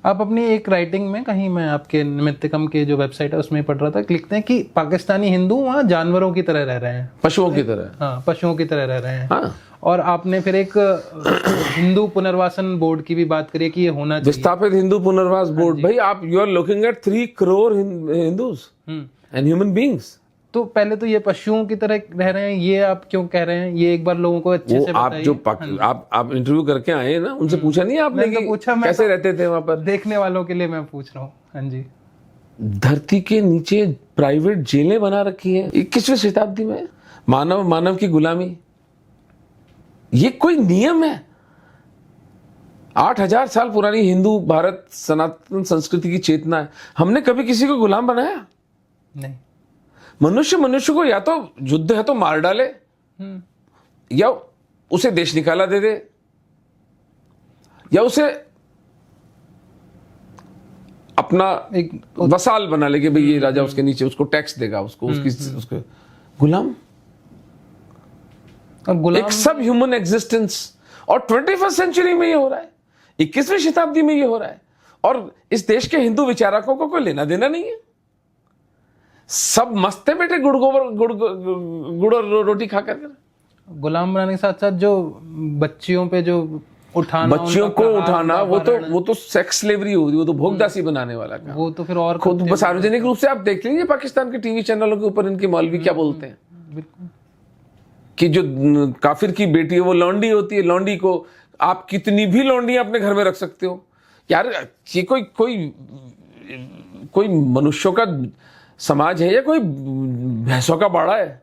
आप अपनी एक राइटिंग में कहीं, मैं आपके निमित्तकम के जो वेबसाइट है उसमें पढ़ रहा था, लिखते हैं कि पाकिस्तानी हिंदू वहाँ जानवरों की तरह रह रहे हैं, पशुओं की तरह। हाँ, पशुओं की तरह रह रहे हैं। हाँ। और आपने फिर एक हिंदू पुनर्वासन बोर्ड की भी बात करी कि ये होना चाहिए, विस्थापित हिंदू पुनर्वास बोर्ड। भाई आप, you are looking at 3 crore Hindus and human beings. तो पहले तो ये पशुओं की तरह रह रहे हैं, ये आप क्यों कह रहे हैं? ये एक बार लोगों को अच्छे से आप बताइए। जो आप इंटरव्यू करके आए हैं ना, उनसे पूछा नहीं आपने मैंने तो कि पूछा, मैं कैसे तो रहते थे वहां पर? देखने वालों के लिए मैं पूछ रहा हूँ। हाँ जी। धरती के नीचे प्राइवेट जेलें बना रखी हैं 21वीं शताब्दी में। मानव की गुलामी, ये कोई नियम है? 8,000 साल पुरानी हिंदू भारत सनातन संस्कृति की चेतना है। हमने कभी किसी को गुलाम बनाया नहीं। मनुष्य को या तो युद्ध है तो मार डाले, या उसे देश निकाला दे दे, या उसे अपना एक वसाल बना ले कि भाई ये राजा उसके नीचे, उसको टैक्स देगा, उसको उसके गुलाम। और एक सब ह्यूमन एग्जिस्टेंस। और 21st सेंचुरी में ये हो रहा है, 21वीं शताब्दी में ये हो रहा है, और इस देश के हिंदू विचारकों को कोई लेना देना नहीं है। सब मस्त है बेटे, गुड़ और रोटी खा कर। गुलाम बनाने के साथ साथ जो बच्चियों पे जो उठाना, बच्चियों को उठाना, वो तो सेक्स स्लेवरी हो रही, वो तो भोगदासी बनाने वाला काम। वो तो फिर और खुद सार्वजनिक रूप से आप देख लीजिए पाकिस्तान के टीवी चैनलों के ऊपर इनके मौलवी क्या बोलते हैं कि जो काफिर की बेटी है वो लौंडी होती है, लौंडी को आप कितनी भी लौंडियां अपने घर में रख सकते हो। यार ये कोई मनुष्यों का समाज है या कोई भैंसों का बाड़ा है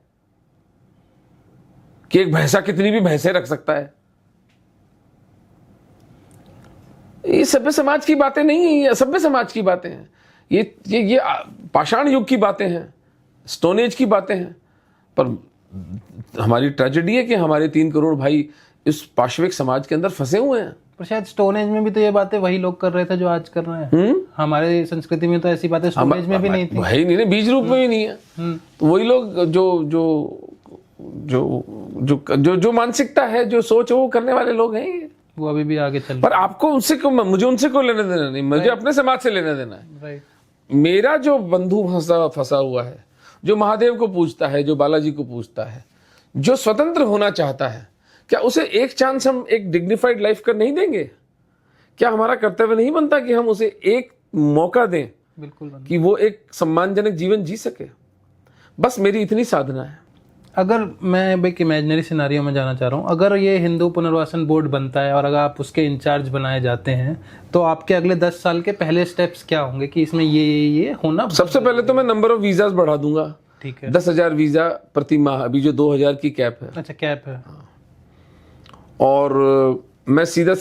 कि एक भैंसा कितनी भी भैंसे रख सकता है? ये सभ्य समाज की बातें नहीं है, ये सभ्य समाज की बातें हैं। ये पाषाण युग की बातें हैं, स्टोन एज की बातें हैं। पर हमारी ट्रेजेडी है कि हमारे 3 करोड़ भाई इस पाशविक समाज के अंदर फंसे हुए हैं। पर शायद स्टोन एज में भी तो ये बातें वही लोग कर रहे थे जो आज कर रहे हैं। हमारे संस्कृति में तो ऐसी बातें स्टोन एज में भी नहीं थी, वही नहीं, बीज रूप में भी नहीं है। तो वही लोग जो मानसिकता है, जो सोच है, वो करने वाले लोग हैं, वो अभी भी आगे चल। पर आपको मुझे उनसे कोई लेना देना नहीं, मुझे अपने समाज से लेना देना है। मेरा जो बंधु फंसा हुआ है, जो महादेव को पूजता है, जो बालाजी को पूजता है, जो स्वतंत्र होना चाहता है, क्या उसे एक चांस हम एक डिग्निफाइड लाइफ का नहीं देंगे? क्या हमारा कर्तव्य नहीं बनता कि हम उसे एक मौका दें? बिल्कुल, कि वो एक सम्मानजनक जीवन जी सके। बस मेरी इतनी साधना है। अगर मैं एक इमेजिनरी सिनारियो में जाना चाह रहा हूँ, अगर ये हिंदू पुनर्वासन बोर्ड बनता है और अगर आप उसके इंचार्ज बनाए जाते हैं, तो आपके अगले 10 साल के पहले स्टेप्स क्या होंगे कि इसमें ये होना? सबसे पहले तो मैं नंबर ऑफ वीजाज बढ़ा दूंगा। ठीक है। 10,000 वीजा प्रति माह, अभी जो 2,000 की कैप है। अच्छा, कैप है। और मैं सीधा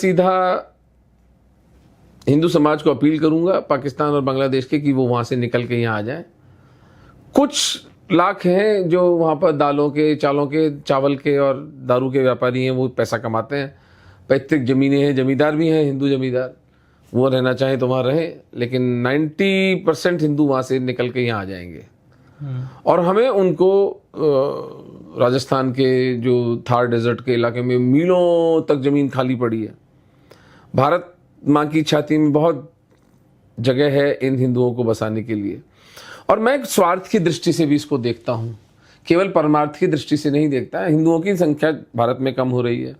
हिंदू समाज को अपील करूंगा पाकिस्तान और बांग्लादेश के कि वो वहां से निकल के यहाँ आ जाए। कुछ लाख हैं जो वहां पर दालों के, चालों के, चावल के और दारू के व्यापारी हैं, वो पैसा कमाते हैं। पैतृक जमीनें हैं, जमींदार भी हैं, हिंदू जमींदार, वो रहना चाहें तो वहां रहें, लेकिन 90% हिंदू वहां से निकल के यहाँ आ जाएंगे। और हमें उनको राजस्थान के जो थार डेजर्ट के इलाके में मीलों तक जमीन खाली पड़ी है, भारत माँ की छाती में बहुत जगह है इन हिंदुओं को बसाने के लिए। और मैं एक स्वार्थ की दृष्टि से भी इसको देखता हूँ, केवल परमार्थ की दृष्टि से नहीं देखता। हिंदुओं की संख्या भारत में कम हो रही है,